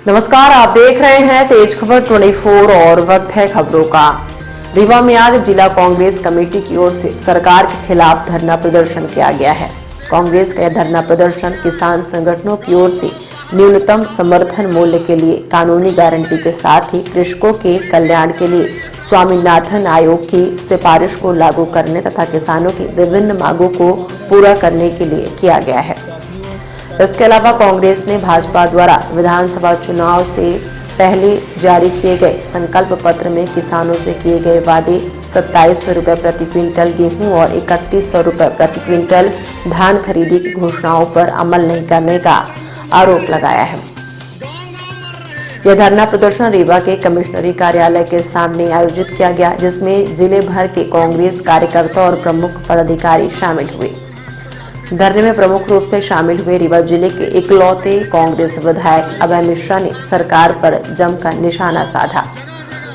नमस्कार, आप देख रहे हैं तेज खबर 24 और वक्त है खबरों का। रीवा में आज जिला कांग्रेस कमेटी की ओर से सरकार के खिलाफ धरना प्रदर्शन किया गया है। कांग्रेस का यह धरना प्रदर्शन किसान संगठनों की ओर से न्यूनतम समर्थन मूल्य के लिए कानूनी गारंटी के साथ ही कृषकों के कल्याण के लिए स्वामीनाथन आयोग की सिफारिश को लागू करने तथा किसानों की विभिन्न मांगों को पूरा करने के लिए किया गया है। इसके अलावा कांग्रेस ने भाजपा द्वारा विधानसभा चुनाव से पहले जारी किए गए संकल्प पत्र में किसानों से किए गए वादे 2700 रुपये प्रति क्विंटल गेहूं और 3100 रुपये प्रति क्विंटल धान खरीदी की घोषणाओं पर अमल नहीं करने का आरोप लगाया है। यह धरना प्रदर्शन रीवा के कमिश्नरी कार्यालय के सामने आयोजित किया गया, जिसमें जिले भर के कांग्रेस कार्यकर्ता और प्रमुख पदाधिकारी शामिल हुए। धरने में प्रमुख रूप से शामिल हुए रीवा जिले के इकलौते कांग्रेस विधायक अभय मिश्रा ने सरकार पर जमकर निशाना साधा।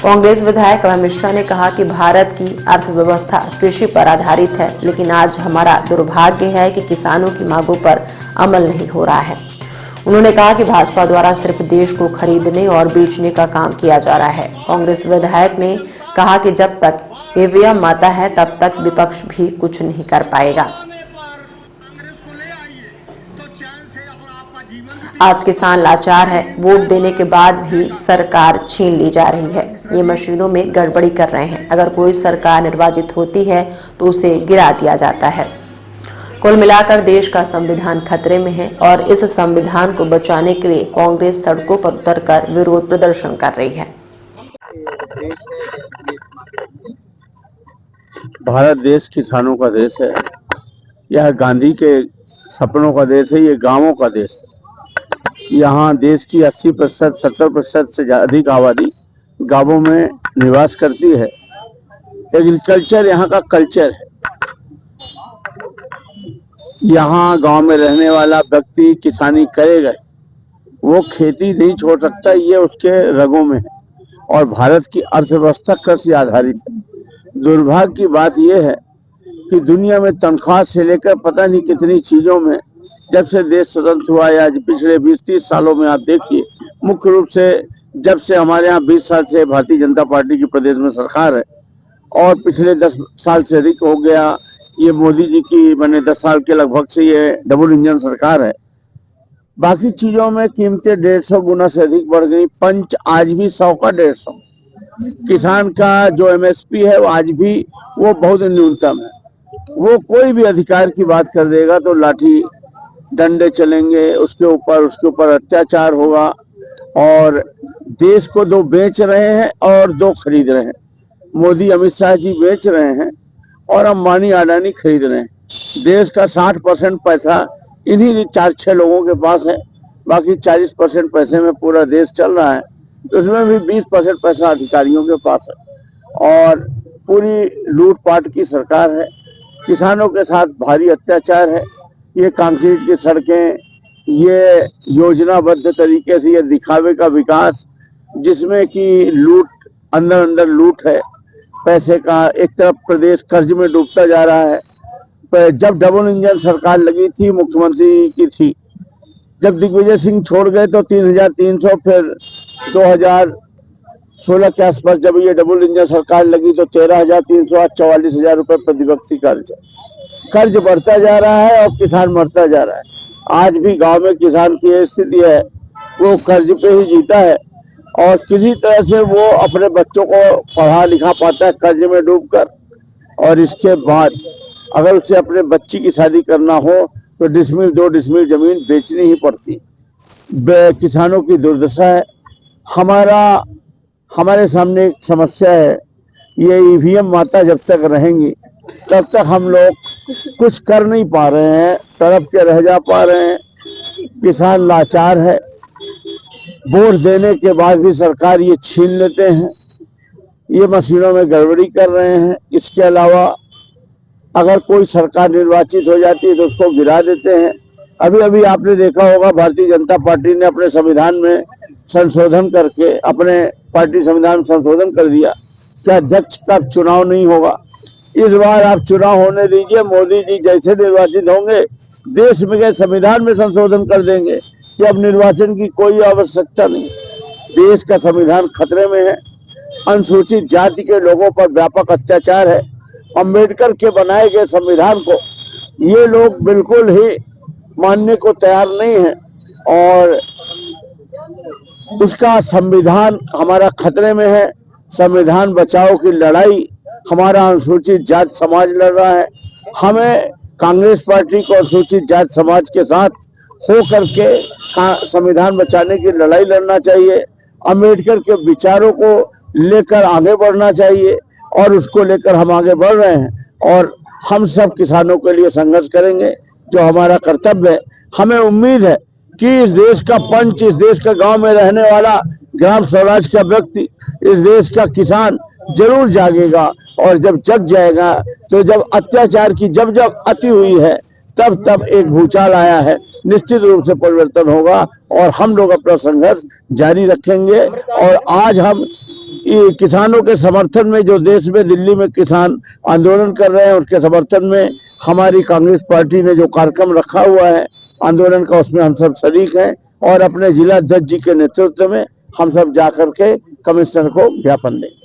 कांग्रेस विधायक अभय मिश्रा ने कहा कि भारत की अर्थव्यवस्था कृषि पर आधारित है, लेकिन आज हमारा दुर्भाग्य है कि किसानों की मांगों पर अमल नहीं हो रहा है। उन्होंने कहा कि भाजपा द्वारा सिर्फ देश को खरीदने और बेचने का काम किया जा रहा है। कांग्रेस विधायक ने कहा कि जब तक ईवीएम माता है तब तक विपक्ष भी कुछ नहीं कर पाएगा। आज किसान लाचार है, वोट देने के बाद भी सरकार छीन ली जा रही है। ये मशीनों में गड़बड़ी कर रहे हैं। अगर कोई सरकार निर्वाचित होती है तो उसे गिरा दिया जाता है। कुल मिलाकर देश का संविधान खतरे में है और इस संविधान को बचाने के लिए कांग्रेस सड़कों पर उतरकर विरोध प्रदर्शन कर रही है। भारत देश किसानों का देश है। यह गांधी के सपनों का देश है। ये गांवों का देश है। यहाँ देश की 80%, 70% से अधिक आबादी गांवों में निवास करती है। एग्रीकल्चर यहाँ का कल्चर है। यहाँ गांव में रहने वाला व्यक्ति किसानी करेगा, वो खेती नहीं छोड़ सकता, ये उसके रगों में है। और भारत की अर्थव्यवस्था कृषि आधारित है। दुर्भाग्य की बात यह है कि दुनिया में तनख्वाह से लेकर पता नहीं कितनी चीजों में जब से देश स्वतंत्र हुआ या पिछले 20-30 सालों में आप देखिए, मुख्य रूप से जब से हमारे यहाँ 20 साल से भारतीय जनता पार्टी की प्रदेश में सरकार है और पिछले 10 साल से अधिक हो गया ये मोदी जी की 10 साल के लगभग से ये डबल इंजन सरकार है। बाकी चीजों में कीमतें 150 गुना से अधिक बढ़ गई। पंच आज भी 100 का 150। किसान का जो एमएसपी है वो आज भी वो बहुत न्यूनतम है। वो कोई भी अधिकार की बात कर देगा तो लाठी डंडे चलेंगे, उसके ऊपर अत्याचार होगा। और देश को दो बेच रहे हैं और दो खरीद रहे हैं। मोदी अमित शाह जी बेच रहे हैं और अंबानी अडानी खरीद रहे हैं। देश का 60% पैसा इन्हीं 4-6 लोगों के पास है। बाकी 40% पैसे में पूरा देश चल रहा है। उसमें भी 20% पैसा अधिकारियों के पास है और पूरी लूटपाट की सरकार है। किसानों के साथ भारी अत्याचार है। ये कंक्रीट की सड़कें, ये योजनाबद्ध तरीके से ये दिखावे का विकास, जिसमें कि लूट अंदर लूट है पैसे का। एक तरफ प्रदेश कर्ज में डूबता जा रहा है। जब डबल इंजन सरकार लगी थी, मुख्यमंत्री की थी, जब दिग्विजय सिंह छोड़ गए तो 3300, फिर 2016 के आसपास जब ये डबल इंजन सरकार लगी तो 13,300, आज 44,000 रुपए प्रति व्यक्ति कर्ज बढ़ता जा रहा है और किसान मरता जा रहा है। आज भी गांव में किसान की यह स्थिति है, वो कर्ज पे ही जीता है और किसी तरह से वो अपने बच्चों को पढ़ा लिखा पाता है कर्ज में डूबकर। और इसके बाद अगर उसे अपने बच्ची की शादी करना हो तो 2 डिसमिल जमीन बेचनी ही पड़ती। किसानों की दुर्दशा है। हमारे सामने एक समस्या है, ये ईवीएम माता जब तक रहेंगी तब तक हम लोग कुछ कर नहीं पा रहे हैं, तड़प के रह जा पा रहे हैं। किसान लाचार है। वोट देने के बाद भी सरकार ये छीन लेते हैं, ये मशीनों में गड़बड़ी कर रहे हैं। इसके अलावा अगर कोई सरकार निर्वाचित हो जाती है तो उसको गिरा देते हैं। अभी आपने देखा होगा भारतीय जनता पार्टी ने अपने संविधान में संशोधन करके अपने पार्टी संविधान में संशोधन कर दिया कि अध्यक्ष का चुनाव नहीं होगा। इस बार आप चुनाव होने दीजिए, मोदी जी जैसे निर्वाचित होंगे देश में के संविधान में संशोधन कर देंगे कि अब निर्वाचन की कोई आवश्यकता नहीं। देश का संविधान खतरे में है, अनुसूचित जाति के लोगों पर व्यापक अत्याचार है। अंबेडकर के बनाए गए संविधान को ये लोग बिल्कुल ही मानने को तैयार नहीं है और उसका संविधान हमारा खतरे में है। संविधान बचाओ की लड़ाई हमारा अनुसूचित जाति समाज लड़ रहा है। हमें कांग्रेस पार्टी को अनुसूचित जाति समाज के साथ हो करके संविधान बचाने की लड़ाई लड़ना चाहिए। अंबेडकर के विचारों को लेकर आगे बढ़ना चाहिए और उसको लेकर हम आगे बढ़ रहे हैं और हम सब किसानों के लिए संघर्ष करेंगे, जो हमारा कर्तव्य है। हमें उम्मीद है कि इस देश का पंच, इस देश का गांव में रहने वाला ग्राम स्वराज का व्यक्ति, इस देश का किसान जरूर जागेगा और जब जग जाएगा तो जब अत्याचार की जब जब अति हुई है तब तब एक भूचाल आया है, निश्चित रूप से परिवर्तन होगा और हम लोग अपना संघर्ष जारी रखेंगे। और आज हम किसानों के समर्थन में, जो देश में दिल्ली में किसान आंदोलन कर रहे हैं, उसके समर्थन में हमारी कांग्रेस पार्टी ने जो कार्यक्रम रखा हुआ है आंदोलन का, उसमें हम सब शरीक हैं और अपने जिला अध्यक्ष जी के नेतृत्व में हम सब जाकर के कमिश्नर को ज्ञापन देंगे।